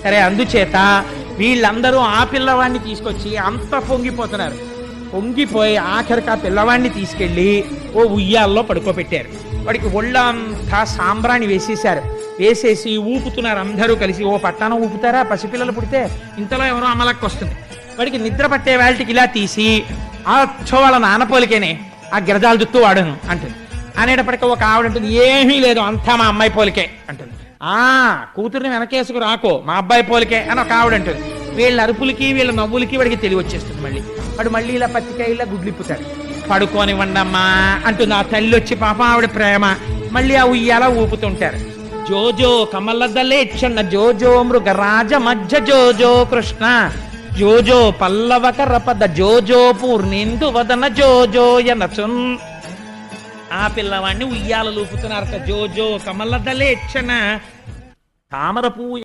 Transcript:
సరే, అందుచేత వీళ్ళందరూ ఆ పిల్లవాడిని తీసుకొచ్చి అంత పొంగిపోతున్నారు. పొంగిపోయి ఆఖరికి ఆ పిల్లవాడిని తీసుకెళ్ళి ఓ ఉయ్యాల్లో పడుకోబెట్టారు. వాడికి ఒళ్ళంతా సాంబ్రాణి వేసేశారు. వేసేసి ఊపుతున్నారు అందరూ కలిసి. ఓ పట్టానం ఊపుతారా పసిపిల్లలు పుడితే? ఇంతలో ఎవరో అమలకి వస్తుంది. వాడికి నిద్ర పట్టే వాళ్ళకి ఇలా తీసి ఆ వాళ్ళ నాన్న పోలికేనే, ఆ గిరజాల జుత్తు వాడను అంటుంది. అనేటప్పటికీ ఒక ఆవిడ ఉంటుంది, ఏమీ లేదు అంతా మా అమ్మాయి పోలికే అంటుంది. కూతుర్ని వెనకేసుకు రాకో, మా అబ్బాయి పోలికే అని ఒక ఆవిడ అంటుంది. వీళ్ళ అరుపులకి వీళ్ళ నవ్వులకి వాడికి తెలివి వచ్చేస్తుంది. వాడు మళ్ళీ ఇలా పత్తికాయలా గుడ్లిప్పుతాడు. పడుకోనివ్వండమ్మా అంటుంది ఆ తల్లి వచ్చి. పాపం ఆవిడ ప్రేమ. మళ్ళీ ఆ ఉయ్యాల ఊపుతుంటారు. జోజో కమలదలేక్షణ జోజో మృగరాజ మధ్య జోజో కృష్ణ జోజో పల్లవకర పద జోజో పూర్ణేందు వదన జోజోయనచున్. ఆ పిల్లవాడిని ఉయ్యాల లూపుతున్నారట. జోజో కమలదలేక్షణ తామర పువ్వు